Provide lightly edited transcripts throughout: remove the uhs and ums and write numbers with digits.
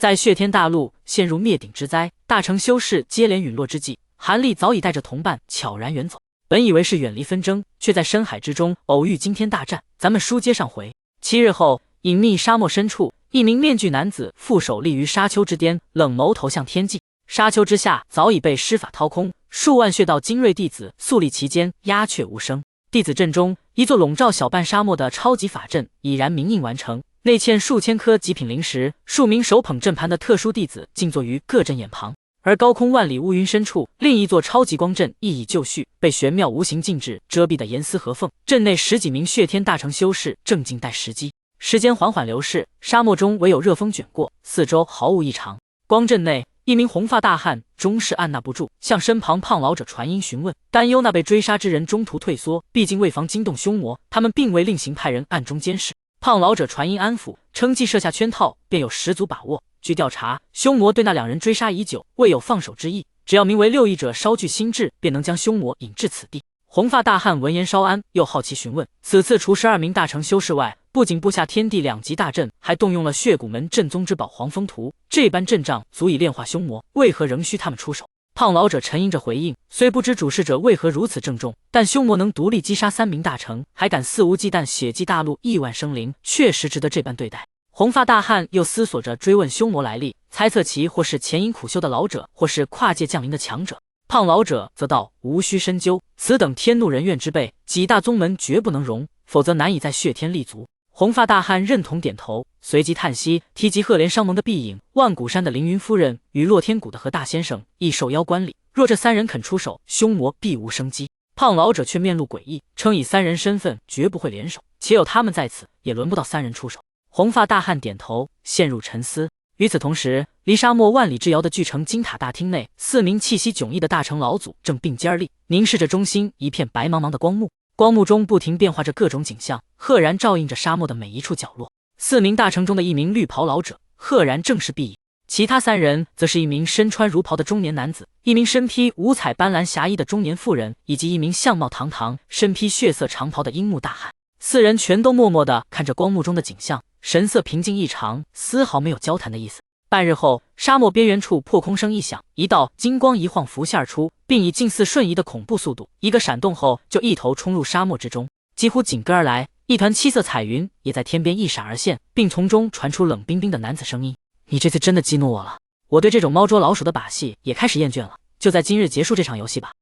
在血天大陆陷入灭顶之灾，大成修士接连陨落之际，韩立早已带着同伴悄然远走。本以为是远离纷争，却在深海之中偶遇惊天大战。咱们书接上回，7日后，隐秘沙漠深处，一名面具男子负手立于沙丘之巅，冷眸投向天际。沙丘之下早已被施法掏空，数万血道精锐弟子肃立其间，鸦雀无声。弟子阵中，一座笼罩小半沙漠的超级法阵已然明印完成，内嵌数千颗极品灵石，数名手捧阵盘的特殊弟子静坐于各阵眼旁。而高空万里乌云深处，另一座超级光阵亦已就绪，被玄妙无形禁制遮蔽的严丝合缝。阵内10几名血天大成修士正静待时机。时间缓缓流逝，沙漠中唯有热风卷过，四周毫无异常。光阵内，一名红发大汉终是按捺不住，向身旁胖老者传音询问，担忧那被追杀之人中途退缩，毕竟为防惊动凶魔，他们并未另行派人暗中监视。胖老者传音安抚，称既设下圈套，便有十足把握。据调查，凶魔对那两人追杀已久，未有放手之意，只要名为6翼者稍具心智，便能将凶魔引至此地。红发大汉闻言稍安，又好奇询问，此次除12名大成修士外，不仅布下天地2级大阵，还动用了血骨门阵宗之宝黄风图，这般阵仗足以炼化凶魔，为何仍需他们出手？胖老者沉吟着回应，虽不知主事者为何如此郑重，但凶魔能独立击杀3名大成，还敢肆无忌惮血祭大陆亿万生灵，确实值得这般对待。红发大汉又思索着追问凶魔来历，猜测其或是前因苦修的老者，或是跨界降临的强者。胖老者则道：无需深究，此等天怒人怨之辈，几大宗门绝不能容，否则难以在血天立足。红发大汉认同点头，随即叹息，提及赫连商盟的碧影、万古山的凌云夫人与洛天谷的何大先生亦受邀观礼，若这3人肯出手，凶魔必无生机。胖老者却面露诡异，称以3人身份绝不会联手，且有他们在此，也轮不到3人出手。红发大汉点头，陷入沉思。与此同时，离沙漠万里之遥的巨城金塔大厅内，4名气息迥异的大成老祖正并肩而立，凝视着中心一片白茫茫的光幕。光幕中不停变化着各种景象，赫然照映着沙漠的每一处角落。4名大成中的一名绿袍老者，赫然正是碧影。其他3人则是一名身穿儒袍的中年男子，一名身披五彩斑斓霞衣的中年妇人，以及一名相貌堂堂、身披血色长袍的樱木大汉。4人全都默默地看着光幕中的景象，神色平静异常，丝毫没有交谈的意思。半日后，沙漠边缘处破空声一响，一道金光一晃浮现而出，并以近似瞬移的恐怖速度，一个闪动后就一头冲入沙漠之中。几乎紧跟而来，一团七色彩云也在天边一闪而现，并从中传出冷冰冰的男子声音：你这次真的激怒我了，我对这种猫捉老鼠的把戏也开始厌倦了，就在今日结束这场游戏吧。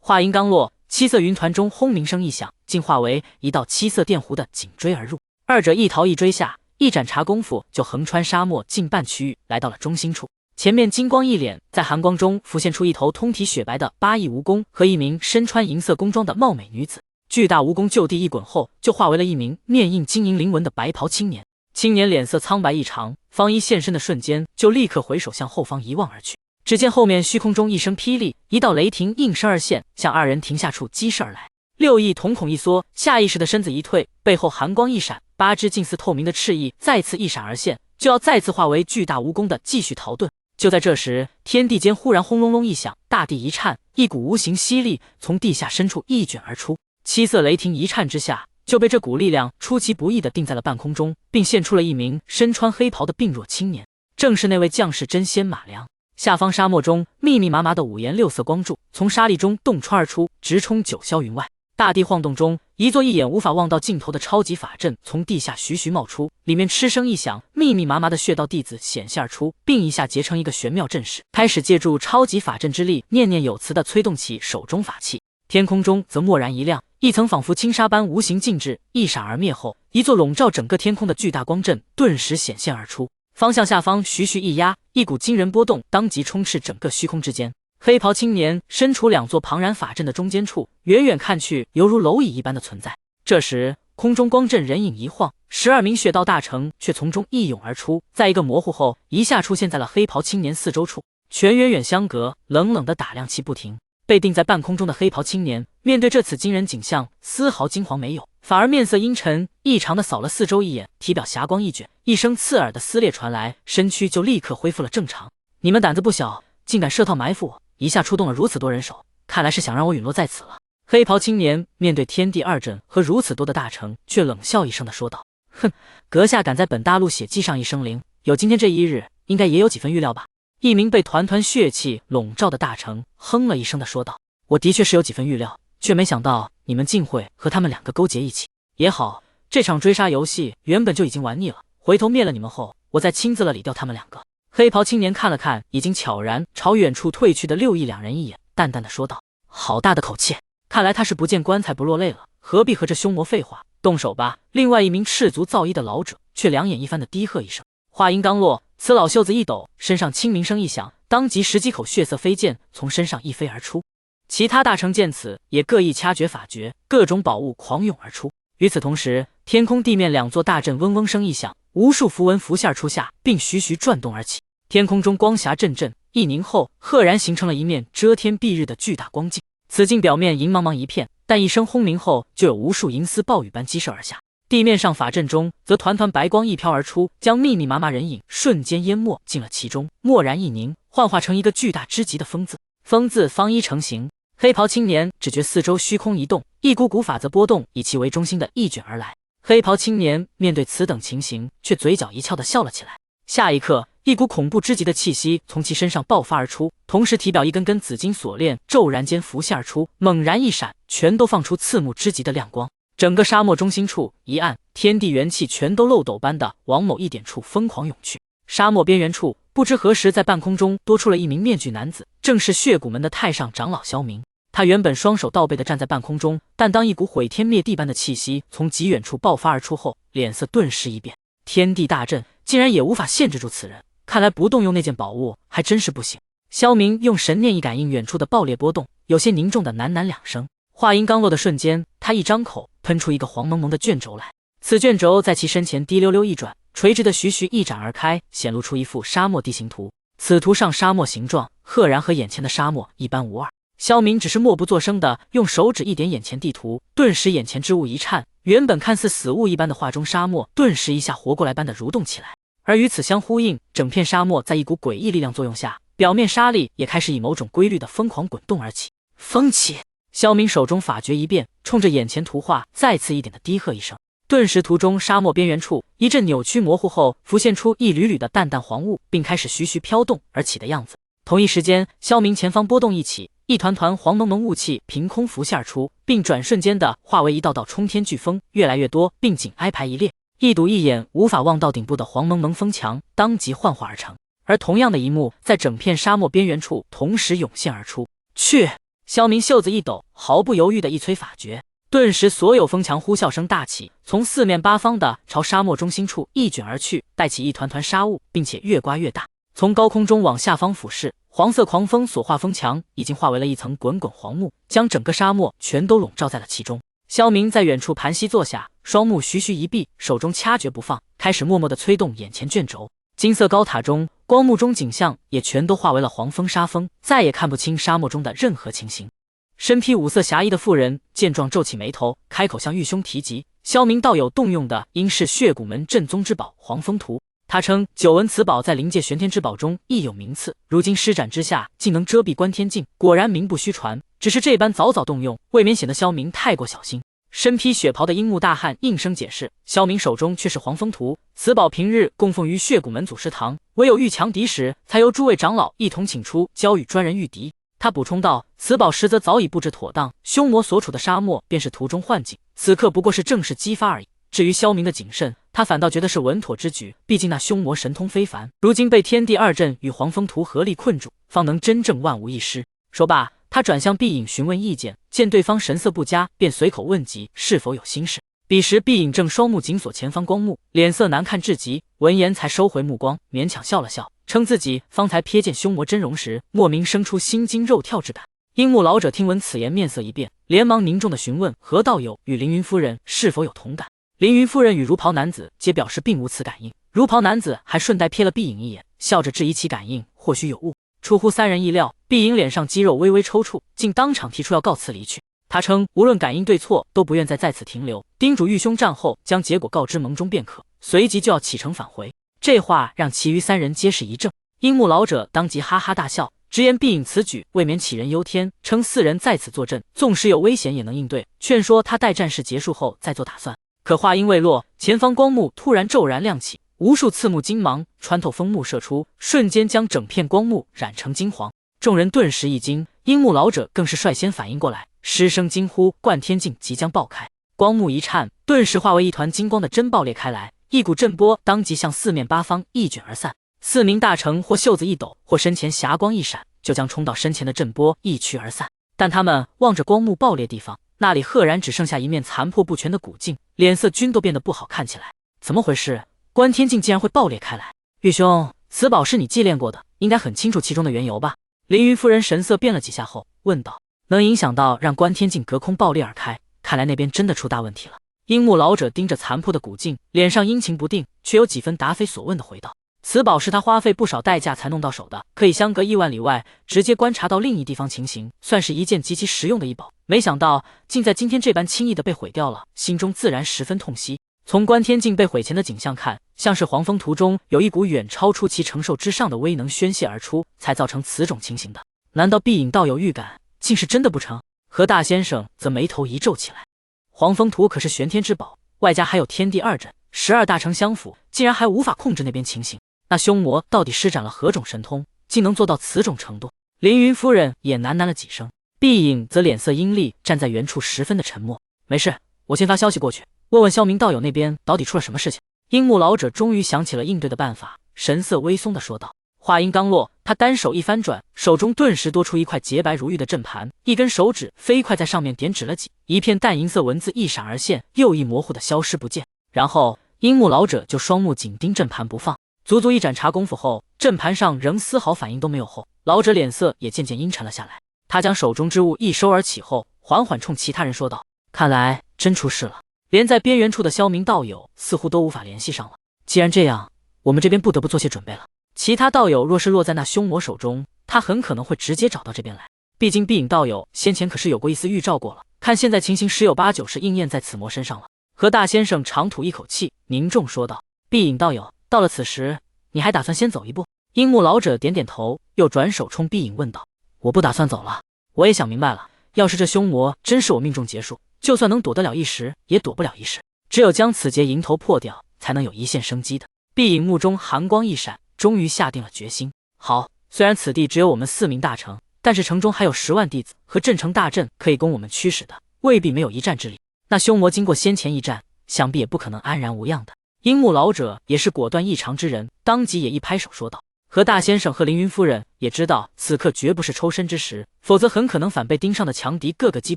话音刚落，七色云团中轰鸣声一响，竟化为一道七色电弧的紧追而入。二者一逃一追下，一盏茶功夫就横穿沙漠近半区域，来到了中心处。前面金光一脸，在寒光中浮现出一头通体雪白的8翼蜈蚣和一名身穿银色宫装的貌美女子。巨大蜈蚣就地一滚后，就化为了一名面印金银鳞纹的白袍青年。青年脸色苍白异常，方一现身的瞬间，就立刻回首向后方一望而去。只见后面虚空中一声霹雳，一道雷霆应声而现，向二人停下处击射而来。6翼瞳孔一缩，下意识的身子一退，背后寒光一闪，8只近似透明的翅翼再次一闪而现，就要再次化为巨大蜈蚣的继续逃遁。就在这时，天地间忽然轰隆隆一响，大地一颤，一股无形吸力从地下深处一卷而出。七色雷霆一颤之下，就被这股力量出其不意地定在了半空中，并现出了一名身穿黑袍的病弱青年，正是那位将士真仙马良。下方沙漠中密密麻麻的5颜6色光柱从沙砾中洞穿而出，直冲九霄云外。大地晃动中，一座一眼无法望到尽头的超级法阵从地下徐徐冒出，里面嗤声一响，密密麻麻的血道弟子显现而出，并一下结成一个玄妙阵势，开始借助超级法阵之力，念念有词地催动起手中法器。天空中则蓦然一亮，一层仿佛轻纱般无形禁制一闪而灭后，一座笼罩整个天空的巨大光阵顿时显现而出，方向下方徐徐一压，一股惊人波动当即充斥整个虚空之间。黑袍青年身处2座庞然法阵的中间处，远远看去犹如蝼蚁一般的存在。这时空中光阵人影一晃，12名血道大成却从中一涌而出，在一个模糊后，一下出现在了黑袍青年四周处，全远远相隔，冷冷的打量其不停。被定在半空中的黑袍青年面对这此惊人景象，丝毫惊惶没有，反而面色阴沉异常的扫了四周一眼，体表霞光一卷，一声刺耳的撕裂传来，身躯就立刻恢复了正常。你们胆子不小，竟敢设套埋伏我，一下出动了如此多人手，看来是想让我陨落在此了。黑袍青年面对天地二阵和如此多的大成，却冷笑一声的说道：哼，阁下敢在本大陆血祭上一生灵，有今天这一日，应该也有几分预料吧？一名被团团血气笼罩的大臣哼了一声的说道：“我的确是有几分预料，却没想到你们竟会和他们两个勾结一起。也好，这场追杀游戏原本就已经玩腻了，回头灭了你们后，我再亲自了理掉他们两个。”黑袍青年看了看已经悄然朝远处退去的6亿两人一眼，淡淡的说道：“好大的口气，看来他是不见棺材不落泪了，何必和这凶魔废话？动手吧！”另外一名赤足造衣的老者却两眼一翻的低喝一声。话音刚落，此老袖子一抖，身上清鸣声一响，当即10几口血色飞剑从身上一飞而出。其他大臣见此，也各一掐诀法诀，各种宝物狂涌而出。与此同时，天空地面两座大阵嗡嗡声一响，无数符文浮现出下，并徐徐转动而起。天空中光霞阵阵，一凝后，赫然形成了一面遮天蔽日的巨大光镜。此镜表面银茫茫一片，但一声轰鸣后，就有无数银丝暴雨般激射而下。地面上法阵中，则团团白光一飘而出，将密密麻麻人影瞬间淹没进了其中。蓦然一凝，幻化成一个巨大之极的风字。风字方一成形，黑袍青年只觉四周虚空一动，一股股法则波动以其为中心的一卷而来。黑袍青年面对此等情形，却嘴角一翘的笑了起来。下一刻，一股恐怖之极的气息从其身上爆发而出，同时体表一根根紫金锁链骤然间浮现而出，猛然一闪，全都放出刺目之极的亮光。整个沙漠中心处一暗，天地元气全都漏斗般的往某一点处疯狂涌去。沙漠边缘处，不知何时在半空中多出了一名面具男子，正是血骨门的太上长老萧明。他原本双手倒背的站在半空中，但当一股毁天灭地般的气息从极远处爆发而出后，脸色顿时一变。天地大震，竟然也无法限制住此人，看来不动用那件宝物还真是不行。萧明用神念一感应远处的爆裂波动，有些凝重的喃喃两声。话音刚落的瞬间，他一张口喷出一个黄蒙蒙的卷轴来，此卷轴在其身前滴溜溜一转，垂直的徐徐一展而开，显露出一幅沙漠地形图。此图上沙漠形状赫然和眼前的沙漠一般无二。萧明只是默不作声的用手指一点眼前地图，顿时眼前之物一颤，原本看似死物一般的画中沙漠顿时一下活过来般的蠕动起来。而与此相呼应，整片沙漠在一股诡异力量作用下，表面沙粒也开始以某种规律的疯狂滚动而起。风起！萧明手中法诀一变，冲着眼前图画再次一点的低喝一声，顿时图中沙漠边缘处一阵扭曲模糊后，浮现出一缕缕的淡淡黄雾，并开始徐徐飘动而起的样子。同一时间，萧明前方波动一起，一团团黄蒙蒙雾气凭空浮现而出，并转瞬间的化为一道道冲天飓风，越来越多，并紧挨排一列，一堵一眼无法望到顶部的黄蒙蒙风墙当即幻化而成。而同样的一幕在整片沙漠边缘处同时涌现而出。去！萧明袖子一抖，毫不犹豫的一催法诀，顿时所有风墙呼啸声大起，从四面八方的朝沙漠中心处一卷而去，带起一团团沙雾，并且越刮越大。从高空中往下方俯视，黄色狂风所化风墙已经化为了一层滚滚黄幕，将整个沙漠全都笼罩在了其中。萧明在远处盘膝坐下，双目徐徐一闭，手中掐诀不放，开始默默地催动眼前卷轴。金色高塔中，光幕中景象也全都化为了黄风沙风，再也看不清沙漠中的任何情形。身披五色霞衣的妇人见状皱起眉头，开口向玉兄提及，萧明道友动用的应是血骨门正宗之宝黄风图。他称久闻此宝在灵界玄天之宝中亦有名次，如今施展之下竟能遮蔽观天境，果然名不虚传。只是这般早早动用，未免显得萧明太过小心。身披血袍的樱木大汉应声解释，萧明手中却是黄风图，此宝平日供奉于血骨门祖师堂，唯有遇强敌时，才由诸位长老一同请出，交与专人御敌。他补充道，此宝实则早已布置妥当，凶魔所处的沙漠便是图中幻境，此刻不过是正式激发而已。至于萧明的谨慎，他反倒觉得是稳妥之举，毕竟那凶魔神通非凡，如今被天地二阵与黄风图合力困住，方能真正万无一失。说罢，他转向碧影询问意见，见对方神色不佳，便随口问及是否有心事。彼时碧影正双目紧锁前方光幕，脸色难看至极，闻言才收回目光，勉强笑了笑，称自己方才瞥见凶魔真容时，莫名生出心惊肉跳之感。樱木老者听闻此言，面色一变，连忙凝重地询问何道友与凌云夫人是否有同感。凌云夫人与如袍男子皆表示并无此感应，如袍男子还顺带瞥了碧影一眼，笑着质疑其感应或许有误。出乎三人意料，碧影脸上肌肉微微抽搐，竟当场提出要告辞离去。他称无论感应对错，都不愿再在此停留，叮嘱玉兄战后将结果告知盟中便可，随即就要启程返回。这话让其余三人皆是一怔。樱木老者当即哈哈大笑，直言碧影此举未免杞人忧天，称四人在此坐镇，纵使有危险也能应对，劝说他待战事结束后再做打算。可话音未落，前方光幕突然骤然亮起，无数刺目金芒穿透枫木射出，瞬间将整片光幕染成金黄。众人顿时一惊，樱木老者更是率先反应过来，失声惊呼：贯天镜即将爆开！光幕一颤，顿时化为一团金光的针爆裂开来，一股震波当即向四面八方一卷而散。4名大臣或袖子一抖，或身前霞光一闪，就将冲到身前的震波一驱而散。但他们望着光幕爆裂地方，那里赫然只剩下一面残破不全的古镜，脸色均都变得不好看起来。怎么回事？观天镜竟然会爆裂开来？玉兄，此宝是你祭炼过的，应该很清楚其中的缘由吧？凌云夫人神色变了几下后问道。能影响到让观天镜隔空爆裂而开，看来那边真的出大问题了。樱木老者盯着残破的古镜，脸上阴晴不定，却有几分答非所问的回道：此宝是他花费不少代价才弄到手的，可以相隔亿万里外直接观察到另一地方情形，算是一件极其实用的异宝。没想到竟在今天这般轻易的被毁掉了，心中自然十分痛惜。从观天镜被毁前的景象看，像是黄风图中有一股远超出其承受之上的威能宣泄而出，才造成此种情形的。难道碧影道有预感，竟是真的不成？何大先生则眉头一皱起来。黄风图可是玄天之宝，外加还有天地二阵，12大成相辅，竟然还无法控制那边情形。那凶魔到底施展了何种神通，竟能做到此种程度？凌云夫人也喃喃了几声，碧影则脸色阴厉，站在原处十分的沉默。没事，我先发消息过去，问问萧明道友那边到底出了什么事情。樱木老者终于想起了应对的办法，神色微松地说道。话音刚落，他单手一翻转，手中顿时多出一块洁白如玉的阵盘，一根手指飞快在上面点指了几，一片淡银色文字一闪而现，又一模糊的消失不见。然后樱木老者就双目紧盯阵盘不放，足足一盏茶功夫后，阵盘上仍丝毫反应都没有后，老者脸色也渐渐阴沉了下来。他将手中之物一收而起后，缓缓冲其他人说道：看来真出事了，连在边缘处的萧明道友似乎都无法联系上了。既然这样，我们这边不得不做些准备了。其他道友若是落在那凶魔手中，他很可能会直接找到这边来。毕竟碧影道友先前可是有过一丝预兆过了，看现在情形10有8九是应验在此魔身上了。何大先生长吐一口气，凝重说道：碧影道友，到了此时，你还打算先走一步？樱木老者点点头，又转手冲碧影问道：我不打算走了，我也想明白了，要是这凶魔真是我命中结束，就算能躲得了一时，也躲不了一时，只有将此劫迎头破掉，才能有一线生机的。碧影目中寒光一闪，终于下定了决心。好，虽然此地只有我们4名大成，但是城中还有10万弟子和镇城大阵可以供我们驱使的，未必没有一战之力。那凶魔经过先前一战，想必也不可能安然无恙的。樱木老者也是果断异常之人，当即也一拍手说道：何大先生和凌云夫人也知道此刻绝不是抽身之时，否则很可能反被盯上的强敌个个击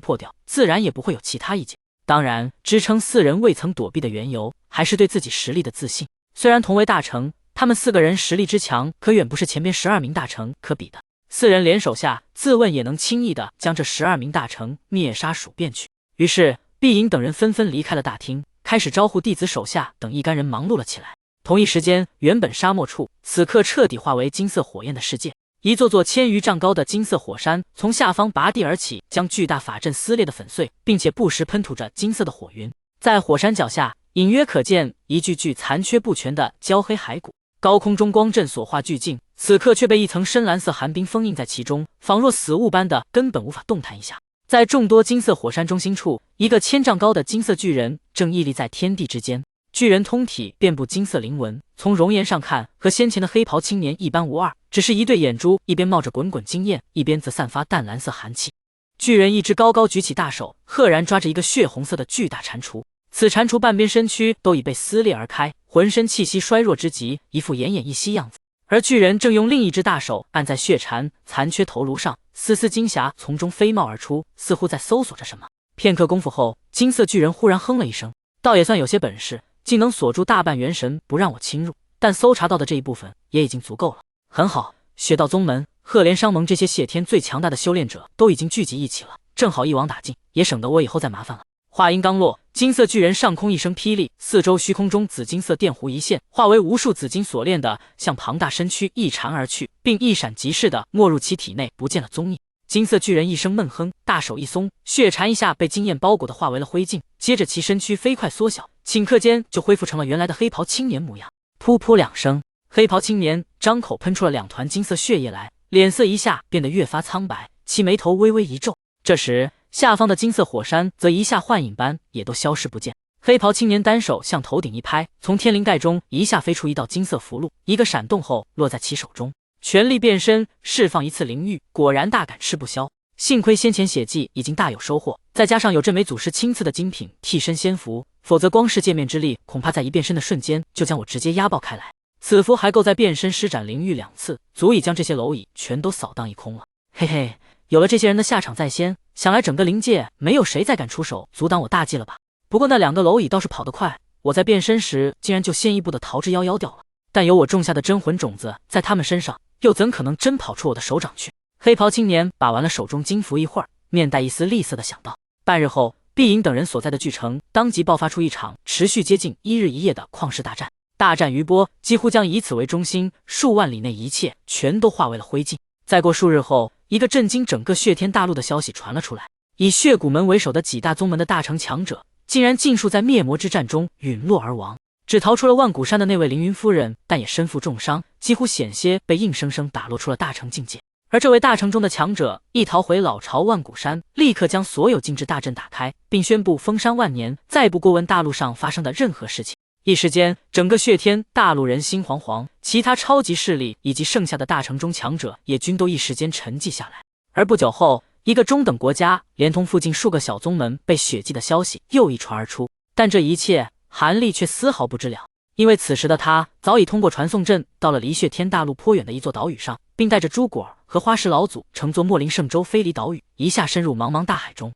破掉，自然也不会有其他意见。当然，支撑4人未曾躲避的缘由，还是对自己实力的自信。虽然同为大成，他们4个人实力之强，可远不是前边12名大成可比的。4人联手下，自问也能轻易的将这12名大成灭杀数遍去。于是，碧影等人纷纷离开了大厅，开始招呼弟子手下等一干人忙碌了起来。同一时间，原本沙漠处，此刻彻底化为金色火焰的世界。一座座1000余丈高的金色火山从下方拔地而起，将巨大法阵撕裂的粉碎，并且不时喷吐着金色的火云。在火山脚下，隐约可见一具具残缺不全的焦黑骸骨。高空中光阵所化巨镜，此刻却被一层深蓝色寒冰封印在其中，仿若死物般的，根本无法动弹一下。在众多金色火山中心处，一个1000丈高的金色巨人正屹立在天地之间。巨人通体遍布金色鳞纹，从容颜上看，和先前的黑袍青年一般无二，只是一对眼珠一边冒着滚滚金焰，一边则散发淡蓝色寒气。巨人一只高高举起大手，赫然抓着一个血红色的巨大蟾蜍。此蟾蜍半边身躯都已被撕裂而开，浑身气息衰弱之极，一副奄奄一息样子。而巨人正用另一只大手按在血蟾残缺头颅上，丝丝金霞从中飞冒而出，似乎在搜索着什么。片刻功夫后，金色巨人忽然哼了一声，倒也算有些本事，竟能锁住大半元神不让我侵入，但搜查到的这一部分也已经足够了。很好，血道宗门、赫连商盟这些谢天最强大的修炼者都已经聚集一起了，正好一网打尽，也省得我以后再麻烦了。话音刚落，金色巨人上空一声霹雳，四周虚空中紫金色电弧一现，化为无数紫金锁链的向庞大身躯一缠而去，并一闪即逝的没入其体内，不见了踪影。金色巨人一声闷哼，大手一松，血蝉一下被金焰包裹的化为了灰烬，接着其身躯飞快缩小，顷刻间就恢复成了原来的黑袍青年模样。噗噗2声，黑袍青年张口喷出了2团金色血液来，脸色一下变得越发苍白，其眉头微微一皱。这时下方的金色火山则一下幻影般也都消失不见。黑袍青年单手向头顶一拍，从天灵盖中一下飞出一道金色符箓，一个闪动后落在其手中，全力变身，释放一次灵域，果然大感吃不消。幸亏先前血迹已经大有收获，再加上有这枚祖师亲赐的精品替身仙符，否则光是界面之力，恐怕在一变身的瞬间就将我直接压爆开来。此符还够在变身施展灵域2次，足以将这些蝼蚁全都扫荡一空了。嘿嘿，有了这些人的下场在先，想来整个灵界没有谁再敢出手阻挡我大计了吧？不过那2个蝼蚁倒是跑得快，我在变身时竟然就先一步的逃之夭夭掉了。但有我种下的真魂种子在他们身上，又怎可能真跑出我的手掌去？黑袍青年把玩了手中金符一会儿，面带一丝厉色的想到。半日后，碧影等人所在的巨城当即爆发出一场持续接近1日1夜的旷世大战。大战余波几乎将以此为中心，数万里内一切全都化为了灰烬。再过数日后，一个震惊整个血天大陆的消息传了出来：以血骨门为首的几大宗门的大成强者，竟然尽数在灭魔之战中陨落而亡。只逃出了万古山的那位凌云夫人，但也身负重伤，几乎险些被硬生生打落出了大成境界。而这位大成中的强者一逃回老巢万古山，立刻将所有禁制大阵打开，并宣布封山万年，再不过问大陆上发生的任何事情。一时间，整个血天大陆人心惶惶，其他超级势力以及剩下的大城中强者也均都一时间沉寂下来。而不久后，一个中等国家连同附近数个小宗门被血祭的消息又一传而出，但这一切韩立却丝毫不知了，因为此时的他早已通过传送阵到了离血天大陆颇远的一座岛屿上，并带着朱果和花石老祖乘坐墨灵圣舟飞离岛屿，一下深入茫茫大海中。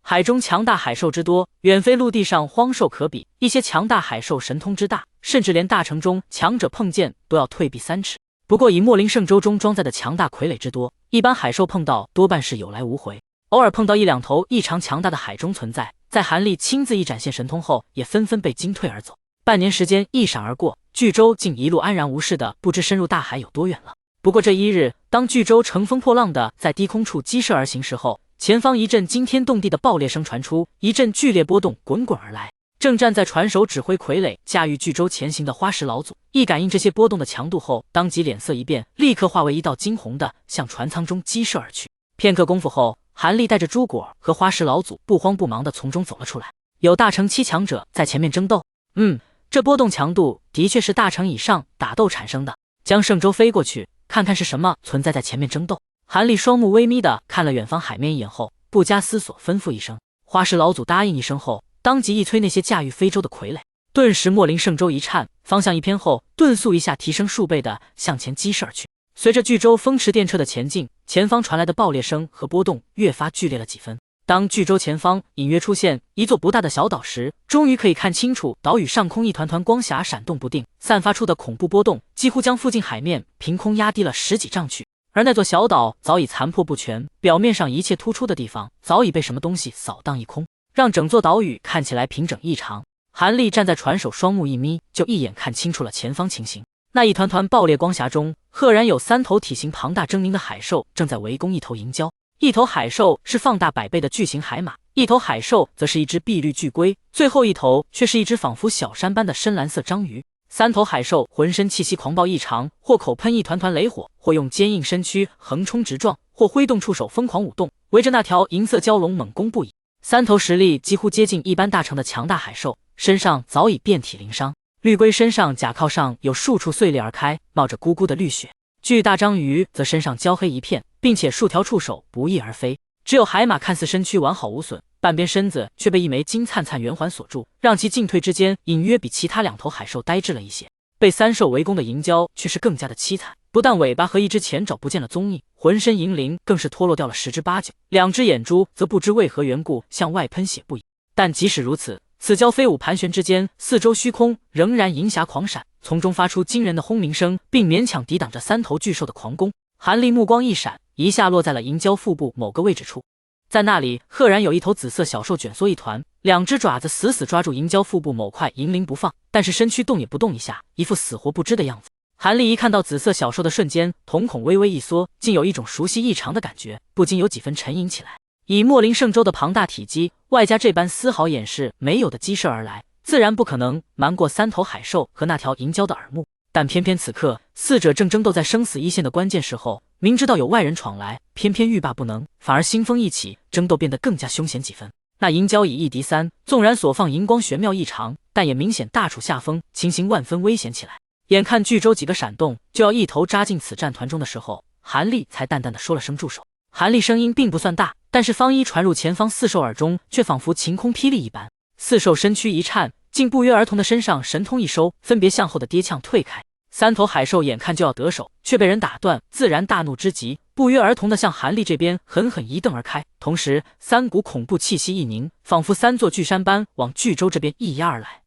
海中强大海兽之多，远非陆地上荒兽可比。一些强大海兽神通之大，甚至连大城中强者碰见都要退避3尺。不过以墨灵圣舟中装载的强大傀儡之多，一般海兽碰到多半是有来无回，偶尔碰到1-2头异常强大的海中存在，在韩立亲自一展现神通后，也纷纷被惊退而走。半年时间一闪而过，巨舟竟一路安然无事的，不知深入大海有多远了。不过这一日，当巨舟乘风破浪的在低空处激射而行时候，前方一阵惊天动地的爆裂声传出，一阵剧烈波动滚滚而来。正站在船首指挥傀儡驾驭巨舟前行的花石老祖，一感应这些波动的强度后，当即脸色一变，立刻化为一道金红的向船舱中激射而去。片刻功夫后，韩立带着朱果和花石老祖不慌不忙地从中走了出来。有大成7强者在前面争斗，这波动强度的确是大成以上打斗产生的。将圣舟飞过去，看看是什么存在在前面争斗。韩立双目微眯地看了远方海面一眼后，不加思索吩咐一声。花石老祖答应一声后，当即一催那些驾驭飞舟的傀儡，顿时墨灵圣舟一颤，方向一偏后，顿速一下提升数倍的向前激射而去。随着巨舟风驰电掣的前进，前方传来的爆裂声和波动越发剧烈了几分。当巨舟前方隐约出现一座不大的小岛时，终于可以看清楚岛屿上空一团团光霞闪动不定，散发出的恐怖波动几乎将附近海面凭空压低了10几丈去。而那座小岛早已残破不全，表面上一切突出的地方早已被什么东西扫荡一空，让整座岛屿看起来平整异常。韩立站在船首，双目一眯，就一眼看清楚了前方情形。那一团团爆裂光霞中，赫然有3头体型庞大狰狞的海兽正在围攻一头银蛟。一头海兽是放大100倍的巨型海马，一头海兽则是一只碧绿巨龟，最后一头却是一只仿佛小山般的深蓝色章鱼。3头海兽浑身气息狂暴异常，或口喷一团团雷火，或用坚硬身躯横冲直撞，或挥动触手疯狂舞动，围着那条银色蛟龙猛攻不已。3头实力几乎接近一般大成的强大海兽，身上早已遍体鳞伤。绿龟身上甲壳上有数处碎裂而开，冒着咕咕的绿血。巨大章鱼则身上焦黑一片，并且数条触手不翼而飞。只有海马看似身躯完好无损，半边身子却被一枚金灿灿圆环锁住，让其进退之间隐约比其他2头海兽呆滞了一些。被3兽围攻的银蛟却是更加的凄惨，不但尾巴和一只前爪不见了踪影，浑身银鳞更是脱落掉了10之8九，2只眼珠则不知为何缘故向外喷血不已。但即使如此，此蛟飞舞盘旋之间，四周虚空仍然银霞狂闪，从中发出惊人的轰鸣声，并勉强抵挡着3头巨兽的狂攻。韩立目光一闪，一下落在了银蛟腹部某个位置处，在那里赫然有一头紫色小兽卷缩一团，2只爪子死死抓住银蛟腹部某块银鳞不放，但是身躯动也不动一下，一副死活不知的样子。韩立一看到紫色小兽的瞬间，瞳孔微微一缩，竟有一种熟悉异常的感觉，不禁有几分沉吟起来。以墨灵圣舟的庞大体积，外加这般丝毫掩饰没有的激射而来，自然不可能瞒过3头海兽和那条银蛟的耳目。但偏偏此刻，4者正争斗在生死一线的关键时候，明知道有外人闯来，偏偏欲罢不能，反而腥风一起，争斗变得更加凶险几分。那银蛟以一敌三，纵然所放银光玄妙异常，但也明显大处下风，情形万分危险起来。眼看巨舟几个闪动，就要一头扎进此战团中的时候，韩立才淡淡的说了声住手。韩立声音并不算大，但是方一传入前方四兽耳中，却仿佛晴空霹雳一般。四兽身躯一颤，竟不约而同的身上神通一收，分别向后的跌呛退开。三头海兽眼看就要得手，却被人打断，自然大怒之极，不约而同的向韩立这边狠狠一蹬而开。同时，三股恐怖气息一凝，仿佛三座巨山般往巨舟这边一压而来。